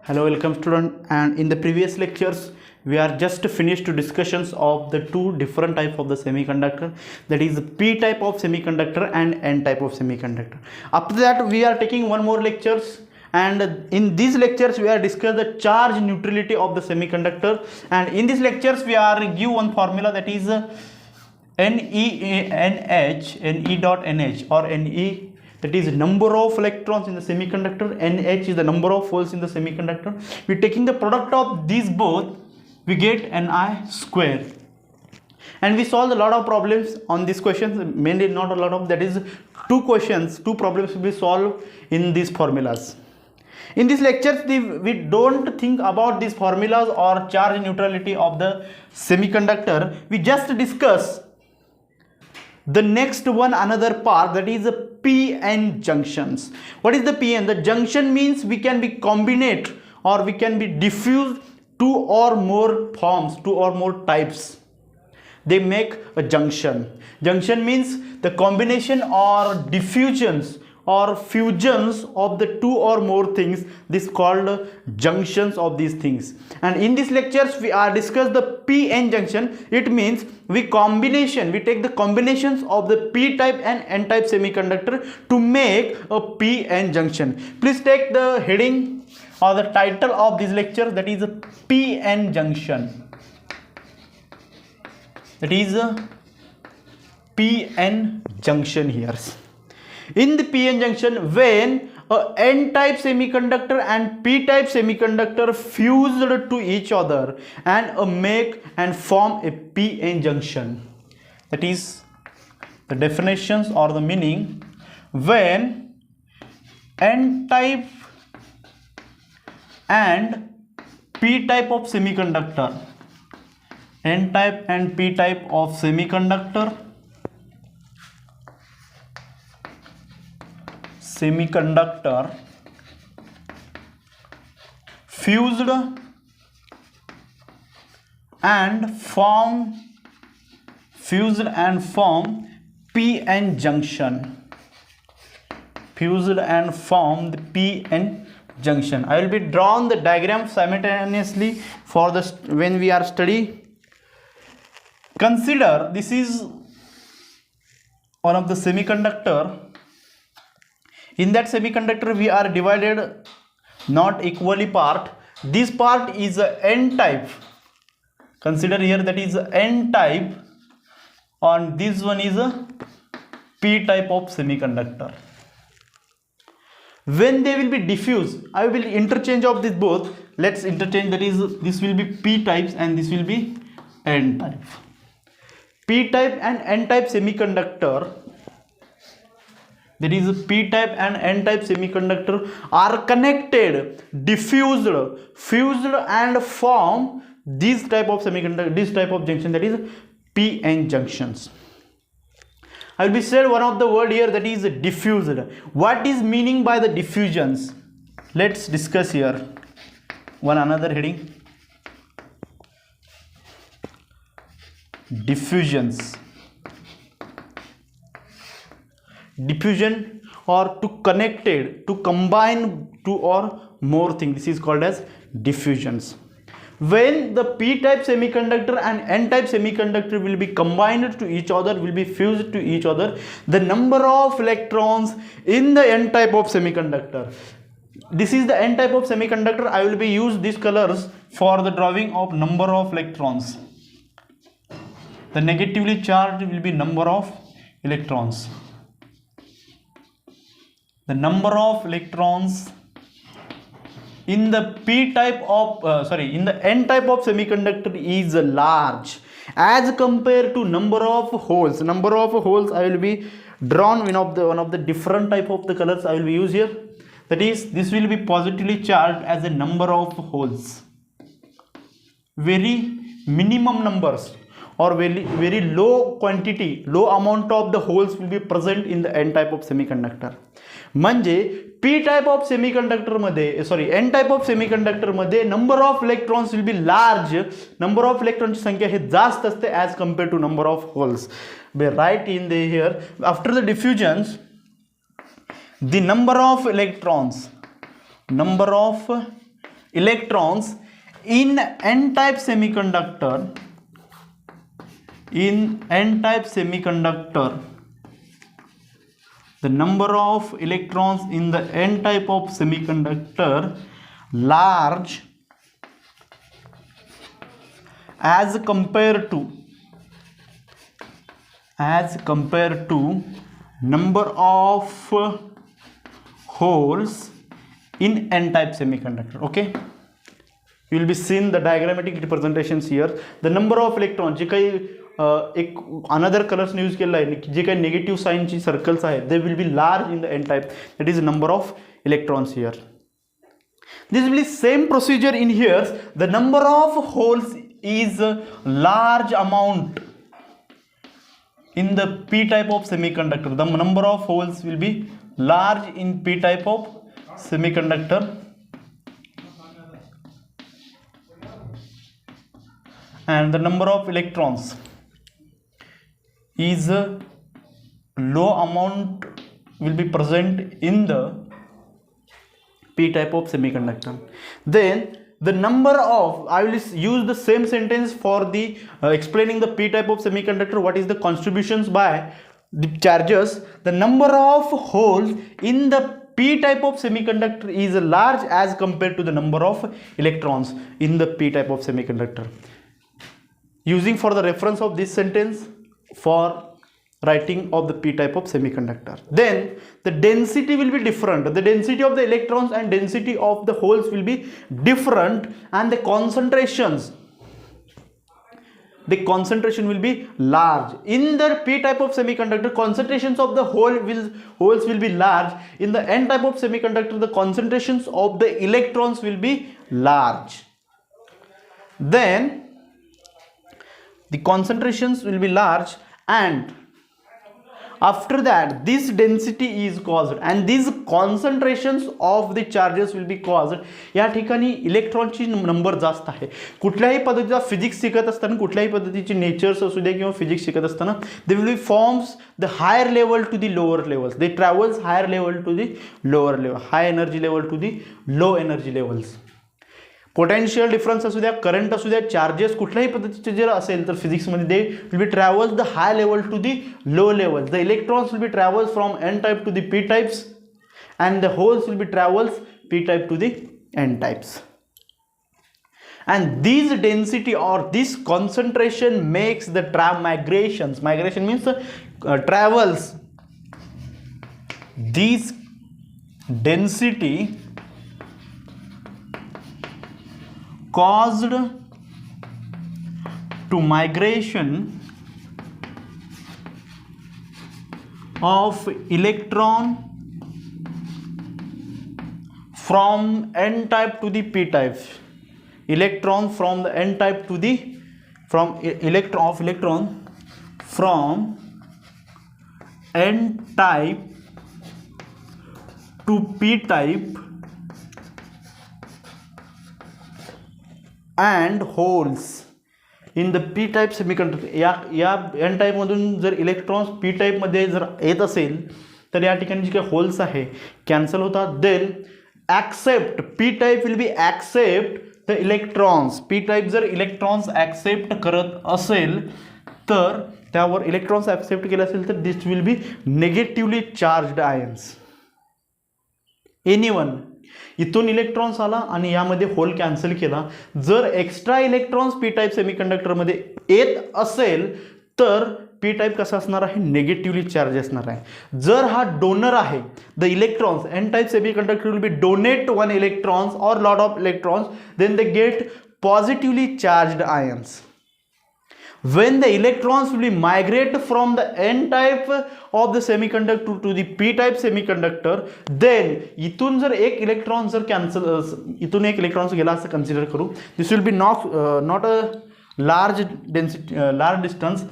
Hello, welcome student. And in the previous lectures, we are just finished discussions of the two different type of the semiconductor, that is P type of semiconductor and N type of semiconductor. After that, we are taking one more lectures, and in these lectures we are discuss the charge neutrality of the semiconductor. And in these lectures we are give one formula, that is Ne dot NH or Ne, that is number of electrons in the semiconductor. NH is the number of holes in the semiconductor. We taking the product of these both, we get Ni square. And we solved a lot of problems on these questions, mainly not a lot of, that is two problems will be solved in these formulas. In these lectures, we don't think about these formulas or charge neutrality of the semiconductor. We just discuss the next one, another part, that is p-n junctions. What is the p-n? The junction means we can be combinate or we can be diffused two or more forms, two or more types. They make a junction. Junction means the combination or diffusions or fusions of the two or more things. This is called junctions of these things. And in these lectures we are discuss the p-n junction. It means we take the combinations of the p type and n type semiconductor to make a p-n junction. Please take the heading or the title of this lecture, that is a p-n junction. That is a p-n junction here. In the p-n junction, when a n-type semiconductor and p-type semiconductor fused to each other and make and form a p-n junction. That is the definitions or the meaning. When n-type and p-type of semiconductor, n-type and p-type of semiconductor fused and form p-n junction. Fused and form the p-n junction. I will be drawn the diagram simultaneously for the when we are study. Consider this is one of the semiconductor. In that semiconductor we are divided not equally part. This part is a n type. Consider here that is n type, and this one is a p type of semiconductor. When they will be diffused, I will interchange of this both. Let's interchange, that is this will be p types and this will be n type. P type and n type semiconductor, that is p-type and n-type semiconductor, are connected, diffused, fused and form this type of semiconductor, this type of junction, that is p-n junctions. I will be said one of the word here, that is diffused. What is meaning by the diffusions? Let's discuss here one another heading. Diffusions. Diffusion or to connected, to combine two or more things, this is called as diffusions. When the p-type semiconductor and n-type semiconductor will be combined to each other, will be fused to each other, the number of electrons in the n-type of semiconductor, this is the n-type of semiconductor, I will be use these colors for the drawing of number of electrons. The negatively charged will be number of electrons. The number of electrons in the p-type of in the n-type of semiconductor is large as compared to number of holes. Number of holes I will be drawn one of the different type of the colors I will be use here. That is, this will be positively charged as a number of holes. Very minimum numbers or very low quantity, low amount of the holes will be present in the n-type of semiconductor. म्हणजे p type of semiconductor मध्ये n type of semiconductor मध्ये number of electrons will be large, number of electrons ची संख्या हे जास्त असते as compared to number of holes. We write in the here, after the diffusions, the number of electrons in n-type semiconductor, the number of electrons in the n-type of semiconductor large as compared to number of holes in n-type semiconductor. Okay, you will be seeing the diagrammatic representations here. The number of electrons, जे काही एक another colors use केलेला आहे, जे काही negative sign ची circles आहेत, they will be large in the n-type. That is the number of electrons here. This will be same procedure in here. The number of holes is a large amount in the p-type of semiconductor. The number of holes will be large in p-type of semiconductor, and the number of electrons is a low amount will be present in the p-type of semiconductor. Then the number of, I will use the same sentence for the explaining the p-type of semiconductor. What is the contributions by the charges? The number of holes in the p-type of semiconductor is large as compared to the number of electrons in the p-type of semiconductor. Using for the reference of this sentence for writing of the p-type of semiconductor. Then the density will be different. The density of the electrons and density of the holes will be different, and the concentration will be large. In the p-type of semiconductor, concentrations of the holes will be large. In the n-type of semiconductor, the concentrations of the electrons will be large. Then the concentrations will be large, and after that this density is caused and these concentrations of the charges will be caused. या ठिकाणी इलेक्ट्रॉनची number जास्त आहे. कुठल्याही पद्धतीचा physics शिकत असताना, कुठल्याही पद्धतीची नेचर्स असू दे किंवा फिजिक्स शिकत असताना, they will be forms the higher level to the lower levels. They travels higher level to the lower level, high energy level to the low energy levels. Potential difference असू द्या, current असू द्या, charges कुठल्याही पद्धतीचे जर असेल तर फिजिक्समध्ये they will be travels the high level to the low level. The electrons will be travels from n type to the p types, and the holes will be travels p type to the n types. And these density or this concentration makes the migrations. Migration means travels. This density caused to migration of electron from n type to the p type. Electron from the n type to the electron from n type to p type and holes in the p type semiconductor. या n type मधून जर electrons p type मध्ये जर येत असेल तर या ठिकाणी जे काही होल्स आहे कॅन्सल होतात. Then accept p type will be accept the electrons. p type जर इलेक्ट्रॉन्स ऍक्सेप्ट करत असेल तर त्यावर इलेक्ट्रॉन्स ऍक्सेप्ट केले असेल तर this will be negatively charged ions. Anyone इथून इलेक्ट्रॉन्स आला आणि यामध्ये होल कॅन्सल केला. जर extra electrons P type semiconductor मध्ये येत असेल तर पी टाइप कसा असणार आहे, निगेटिव्हली चार्ज असणार आहे. जर हा डोनर आहे, the electrons n type semiconductor will be donate one electrons और lot of electrons, then they get positively charged ions. When the electrons will be migrate from the n type of the semiconductor to the p type semiconductor, then इथून जर एक electron जर cancel, इथून एक electron गेला असं consider करू. This will be not a large density, large distance,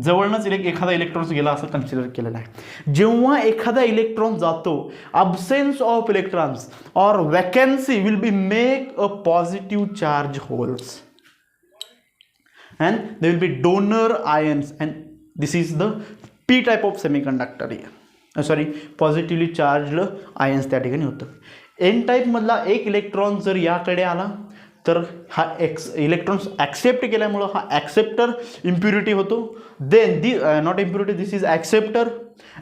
जवळच एखादा इलेक्ट्रॉन गेला असं कन्सिडर केलेलं आहे. जेव्हा एखादा इलेक्ट्रॉन जातो, अब्सेन्स ऑफ इलेक्ट्रॉन्स और vacancy will be make a positive charge holes and there will be donor ions, and this is the p type of semiconductor here. Sorry, positively charged ions त्या ठिकाणी होतं. N type मधला एक electron जर याकडे आला तर हा इलेक्ट्रॉन्स ॲक्सेप्ट केल्यामुळं हा ॲक्सेप्टर इम्प्युरिटी होतो. Then not impurity, this is acceptor.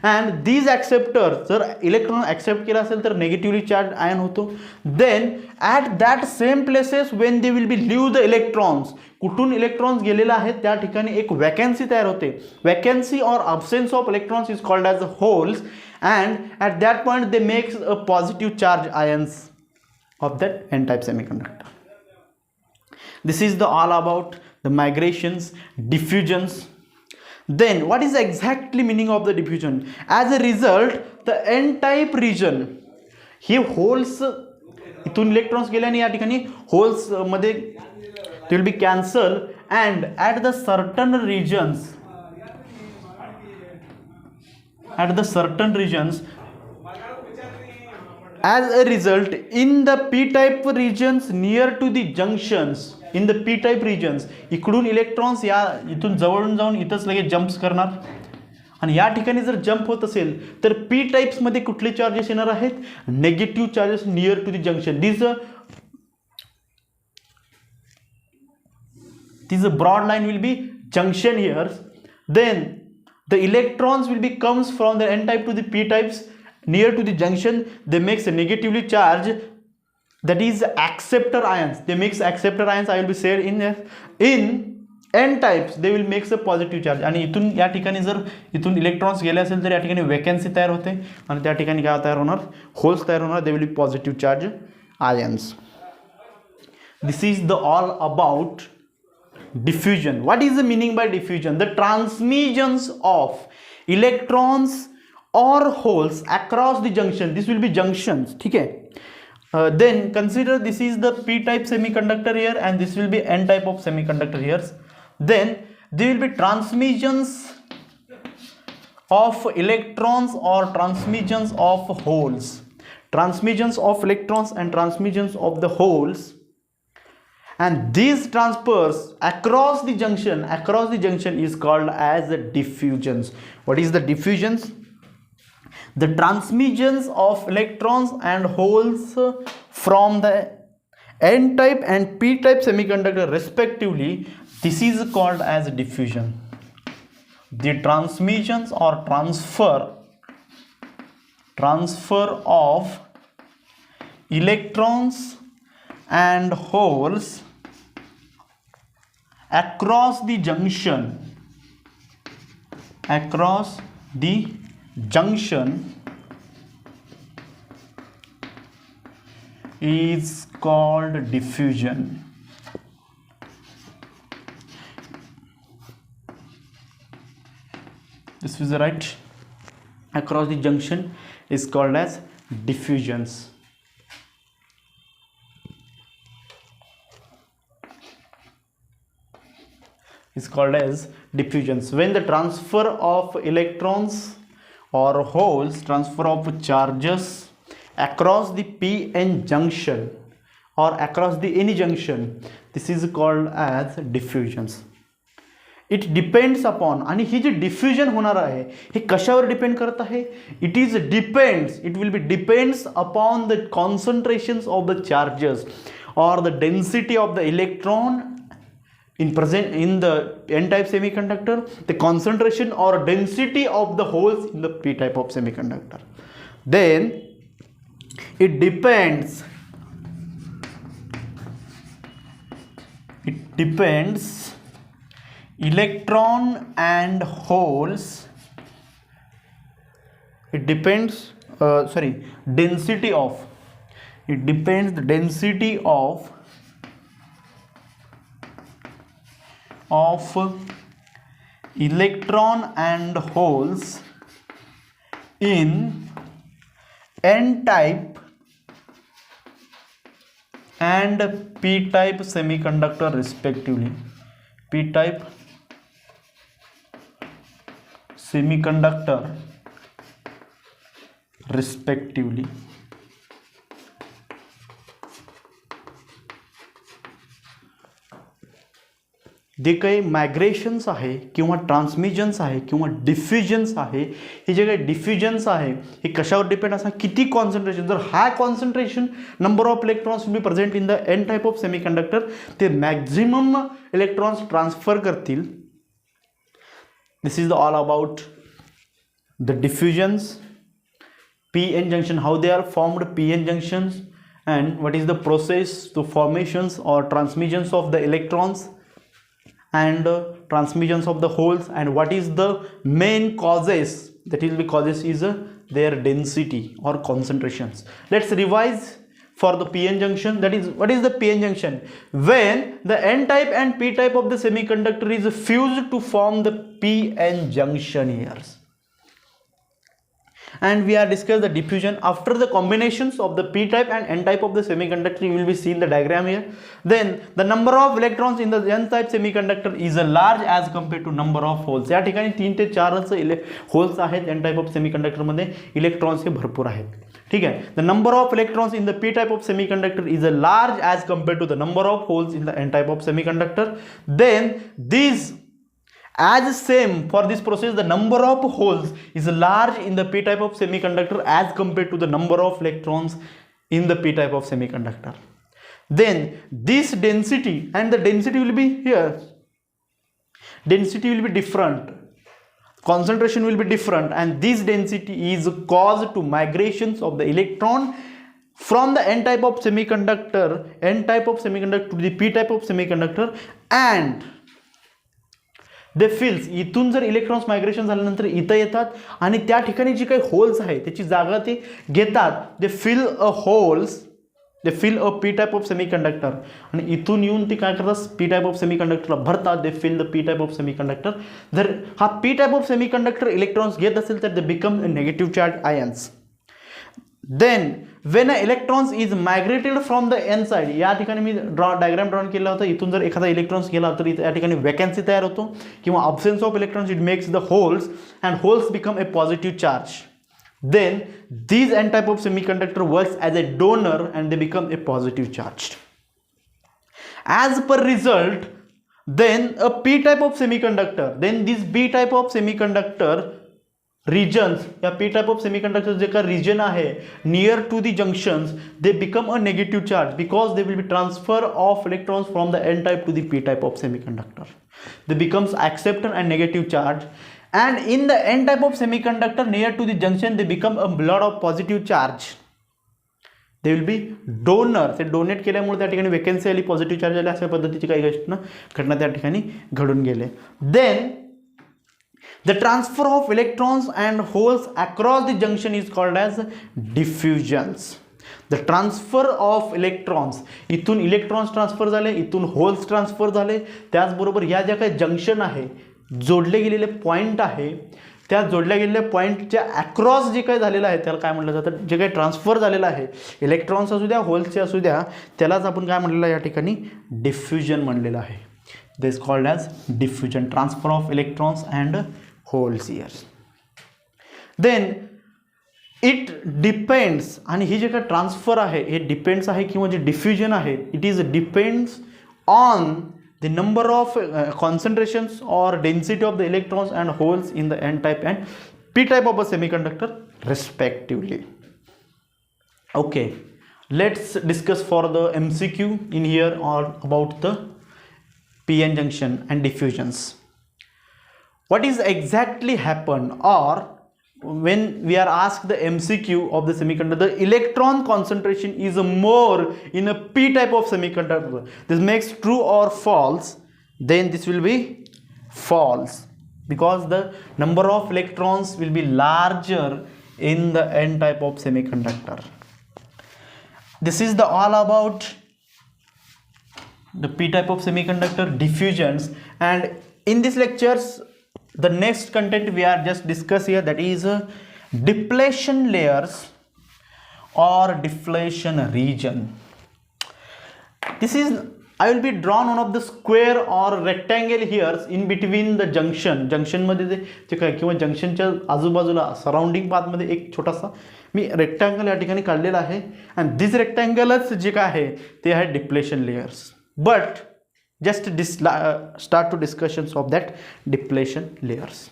And this acceptor जर इलेक्ट्रॉन ॲक्सेप्ट केला असेल तर नेगेटिव्हली चार्ज आयन होतो. Then at that same places when they will be leave the electrons, कुठून इलेक्ट्रॉन्स गेलेला आहेत त्या ठिकाणी एक वॅकन्सी तयार होते. Vacancy or absence of electrons is called as holes. And at that point they makes a positive charge ions of that n-type semiconductor. This is the all about the migrations, diffusions. Then what is the exactly meaning of the diffusion? As a result, the n-type region, हे holes इथून electrons गेल्याने या ठिकाणी holes मध्ये they will be cancelled, and at the certain regions, as a result, in the p-type regions near to the junctions, in the p-type regions, इकडून electrons या इथून जवळून जाऊन इथंच लगेच जम्प्स करणार. आणि या ठिकाणी जर जम्प होत असेल तर पी टाइप्स मध्ये कुठले चार्जेस येणार आहेत? Negative charges near to the junction. this broad line will be junction here. Then the electrons will be comes from the n type to the p types near to the junction. They makes a negatively charged, that is acceptor ions. They makes acceptor ions. I will be said in n types they will makes a positive charge. आणि इथून या ठिकाणी जर इथून electrons गेले असेल तर या ठिकाणी वॅकन्सी तयार होते आणि त्या ठिकाणी काय तयार होणार? होल्स तयार होणार. दे will B positive charge ions. This is the all about diffusion. What is the meaning by diffusion? The transmissions of electrons or holes across the junction. This will be junctions. ठीक है. Then consider this is the p-type semiconductor here and this will be n-type of semiconductor here. Then there will be transmissions of electrons or transmissions of holes. Transmissions of electrons and transmissions of the holes. And these transfers across the junction is called as diffusions. What is the diffusions? The transmissions of electrons and holes from the n-type and p-type semiconductor respectively, this is called as diffusion. The transmissions or transfer of electrons and holes across the junction is called diffusion. This is right. Across the junction is called as diffusions. Is called as diffusions. When the transfer of electrons or holes, transfer of charges across the p-n junction or across the any junction, this is called as diffusions. It depends upon, आणि ही जी diffusion होणार आहे हे कशावर depend करत आहे? It will be depends upon the concentrations of the charges or the density of the electron in the n-type semiconductor, the concentration or density of the holes in the p-type of semiconductor. Then it depends electron and holes, it depends density of, it depends the density of electron and holes in n-type and p-type semiconductor respectively. P-type semiconductor respectively. जे काही मायग्रेशन्स आहे किंवा transmissions आहे किंवा डिफ्युजन्स आहे, हे जे काही डिफ्युजन्स आहे हे कशावर depend असतात, किती कॉन्सन्ट्रेशन. जर high concentration number of electrons will be present in the n type of semiconductor, ते मॅक्झिमम इलेक्ट्रॉन्स ट्रान्सफर करतील. This is all about the diffusions, p-n junction, how they are formed, p-n junctions, and what is the process to formations or transmissions of the electrons and transmissions of the holes, and what is the main causes, that will be causes is their density or concentrations. Let's revise for the p-n junction. That is, what is the p-n junction? When the n type and p type of the semiconductor is fused to form the p-n junction here. And we are discussed the diffusion after the combinations of the p type and n type of the semiconductor. You will be seeing the diagram here. Then the number of electrons in the n type semiconductor is a large as compared to number of holes. या ठिकाणी 3 ते 4 holes आहेत n type of semiconductor मध्ये, electrons हे भरपूर आहेत. ठीक आहे. The number of electrons in the p type of semiconductor is a large as compared to the number of holes in the n type of semiconductor. Then these as same for this process, the number of holes is large in the p type of semiconductor as compared to the number of electrons in the p type of semiconductor. Then this density, and the density will be here, density will be different, concentration will be different, and this density is caused to migrations of the electron from the n type of semiconductor to the p type of semiconductor, and दे फिल्स. इथून जर electrons migration झाल्यानंतर इथं येतात आणि त्या ठिकाणी जी काही holes आहे त्याची जागा ते घेतात. They fill a holes, they fill a p type of semiconductor, आणि इथून येऊन ते काय करतात, पी टाईप ऑफ सेमीकंडक्टरला भरतात. They fill the p type of semiconductor. जर हा p type of semiconductor electrons घेत असेल तर they become negative charge ions. Then when electrons is migrated from the n side, या ठिकाणी मी डायग्राम ड्रॉन केला होता. इथून जर एखादा इलेक्ट्रॉन्स गेला तर या ठिकाणी वॅकन्सी तयार होतो किंवा absence of electrons, it makes the holes and holes become a positive charge. Then these n type of semiconductor works as a donor and they become a positive charge. As per result, then a p type of semiconductor, then this p type of semiconductor regions, या p type of semiconductor जे का region आहे near to the junctions, they become a negative charge because they will be transfer of electrons from the n type to the p type of semiconductor. They becomes acceptor and negative charge, and in the n type of semiconductor near to the junction they become a lot of positive charge. They will be donor. ते donate केल्यामुळे त्या ठिकाणी vacancy आली, positive charge आले, अशा पद्धतीची काही घटना त्या ठिकाणी घडून गेले. Then the transfer of electrons and holes across the junction is called as diffusions. The transfer of electrons, इथून इलेक्ट्रॉन्स ट्रान्सफर झाले, इथून होल्स ट्रान्सफर झाले, त्याचबरोबर या ज्या काही जंक्शन आहे, जोडले गेलेले पॉईंट आहे, त्या जोडल्या गेलेल्या पॉईंटच्या अक्रॉस जे काही झालेलं आहे त्याला काय म्हटलं जातं, जे काही ट्रान्सफर झालेलं आहे इलेक्ट्रॉन्स असू द्या, होल्सचे असू द्या, त्यालाच आपण काय म्हटलेलं आहे या ठिकाणी डिफ्युजन म्हणलेलं आहे. This called as diffusion, transfer of electrons and holes here. Then it depends, आणि ही जे काही ट्रान्सफर आहे हे डिपेंड्स आहे किंवा जे डिफ्युजन आहे it is depends on the number of concentrations or density of the electrons and holes in the n type and p type of a semiconductor respectively. Okay, let's discuss for the MCQ in here or about the p-n junction and diffusions. What is exactly happened, or when we are asked the MCQ of the semiconductor, the electron concentration is more in a p type of semiconductor. This makes true or false. Then this will be false because the number of electrons will be larger in the n type of semiconductor. This is the all about the p type of semiconductor diffusions, and in this lectures the next content we are just discuss here, that is depletion layers or deflation region. This is, I will be drawn one of the square or rectangle here in between the junction मध्ये जे काय किंवा जंक्शनच्या आजूबाजूला surrounding path मध्ये एक छोटासा मी rectangle या ठिकाणी काढलेला आहे, and this rectangleच जे काय आहे ते आहे depletion layers. But just start to discussions of that depletion layers.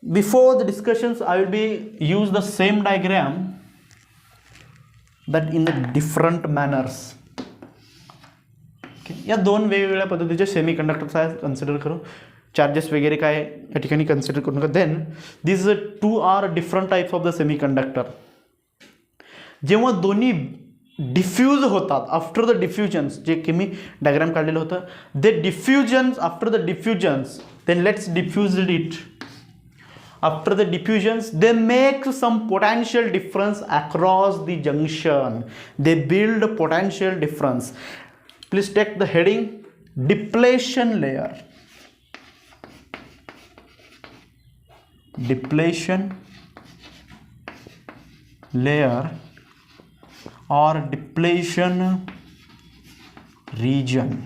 Before the discussions, I will be use the same diagram that in the different manners. या दोन वेगवेगळ्या पद्धतीचे सेमीकंडक्टर्स कन्सिडर करू. चार्जेस वगैरे काय या ठिकाणी कन्सिडर करू नका. Then this two are different types of the semiconductor. जेव्हा दोन्ही डिफ्यूज होतात आफ्टर द डिफ्युजन्स, जे की मी डायग्राम काढलेलं होतं, they diffusions after the diffusions, then let's diffuse it. After the diffusions, they make some potential difference across the junction. They build potential difference. Please take the heading depletion layer. Depletion layer or depletion region.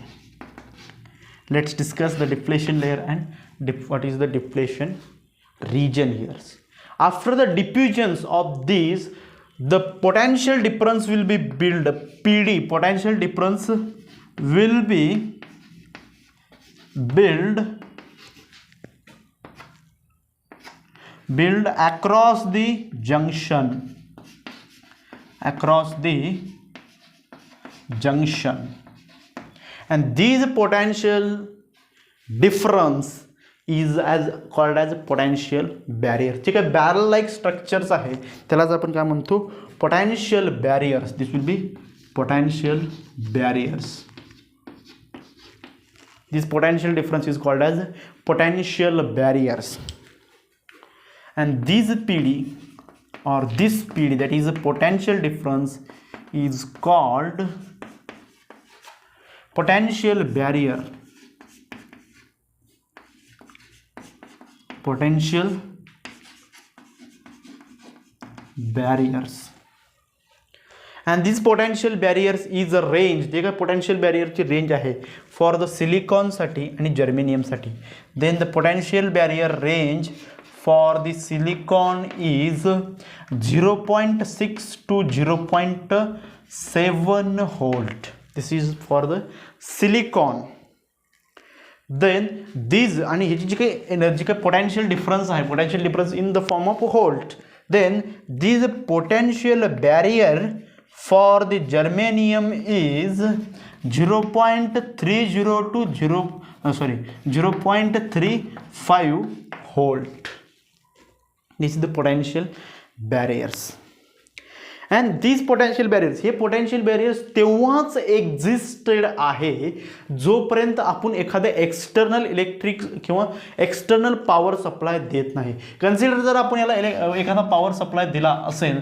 Let's discuss the depletion layer and what is the depletion region here. After the diffusions of these, the potential difference will be built. PD, potential difference will be build across the junction, and these potential difference is as called as potential barrier. ठीक आहे, barrel like structures आहे, त्यालाच आपण काय म्हणतो, potential barriers. This will be potential barriers. This potential difference is called as potential barriers. And this PD or this PD, that is a potential difference, is called potential barrier. Potential barriers. And these potential barriers is a range. जे काय potential barrier ची range आहे for the silicon साठी आणि germanium साठी. Then the potential barrier range for the silicon is 0.6 to 0.7 volt. This is for the silicon. Then these आणि ह्याची जी काही energy काय पोटेन्शियल डिफरन्स आहे, potential difference in the form of volt. Then this potential barrier for the germanium is 0.30 to 0.35 volt. This is the potential barriers. And these potential barriers, हे potential barriers तेव्हाच existed आहे जोपर्यंत आपण एखाद्या external electric किंवा external power supply देत नाही. Consider जर आपण याला एखादा पॉवर सप्लाय दिला असेल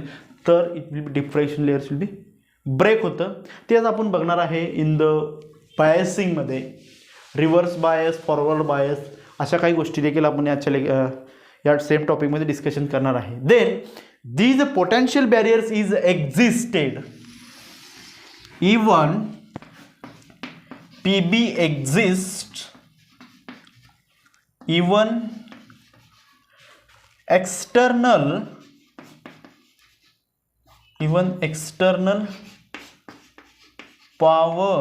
तर it will be depression layers will be break होतं. तेच आपण बघणार आहे इन द बायसिंगमध्ये. रिव्हर्स बायस, फॉरवर्ड बायस, अशा काही गोष्टी देखील आपण या सेम टॉपिकमध्ये डिस्कशन करणार आहे. Then these potential barriers is existed even PB exists even external power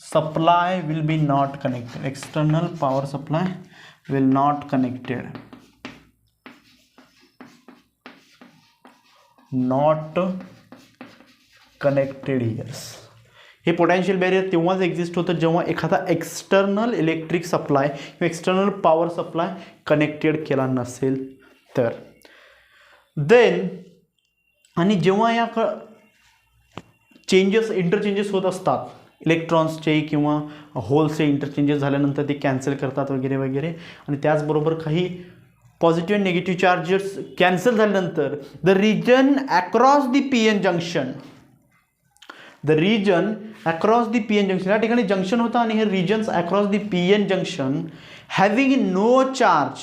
supply will be not connected. External power supply will not connected. Not connected here. हे potential barrier तेव्हाच एक्झिस्ट होतं जेव्हा एखादा external electric supply किंवा external power supply connected केला नसेल तर. Then आणि जेव्हा या इंटरचेंजेस होत असतात इलेक्ट्रॉन्सचे किंवा होल्सचे इंटरचेंजेस झाल्यानंतर ते कॅन्सल करतात वगैरे वगैरे, आणि त्याचबरोबर काही पॉझिटिव्ह आणि निगेटिव्ह चार्जेस कॅन्सल झाल्यानंतर the region across the PN junction, या ठिकाणी जंक्शन होतं आणि हे regions across the PN junction having no charge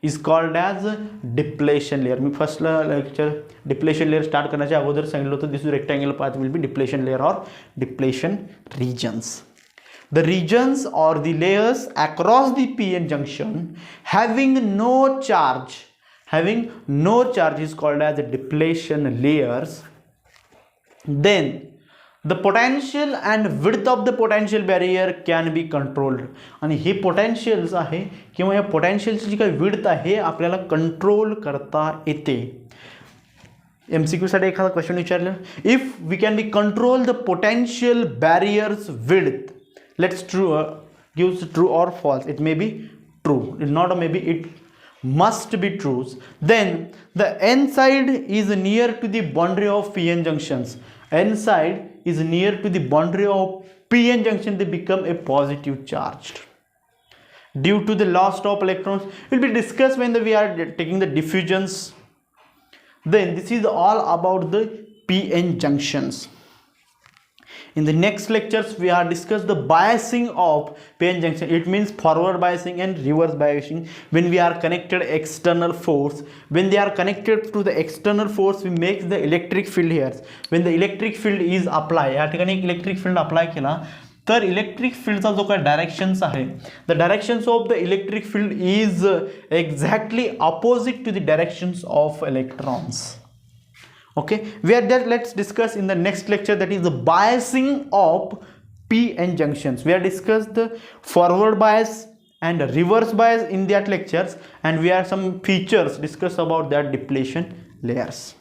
is called as depletion layer. मी first lecture depletion layer start करण्याच्या अगोदर सांगितलं होतं this rectangular path will be depletion layer और depletion regions. The regions or the layers across the PN junction having no charge is called as depletion layers. Then the potential and width of the potential barrier can be controlled. आणि हे पोटेन्शियल्स आहे किंवा या पोटेन्शियलची जी काही width आहे आपल्याला control करता येते. MCQ साठी एखादा क्वेश्चन विचारलं, if we can be control the potential barriers width, let's gives true or false. It may be true, it's not a maybe, it must be true. Then the n side is near to the boundary of PN junctions. N side is near to the boundary of PN junction, they become a positive charged due to the loss of electrons. Will be discussed when we are taking the diffusions. Then this is all about the PN junctions. In the next lectures we are discuss the biasing of PN junction. It means forward biasing and reverse biasing. When we are connected external force, when they are connected to the external force, we make the electric field here. When the electric field is applied, या ठिकाणी एक electric field apply केला तर electric फील्डचा जो काही directions आहे, the directions of the electric field is exactly opposite to the directions of electrons. Okay, we are there. Let's discuss in the next lecture, that is the biasing of PN junctions. We have discussed the forward bias and reverse bias in that lectures, and we have some features discussed about that depletion layers.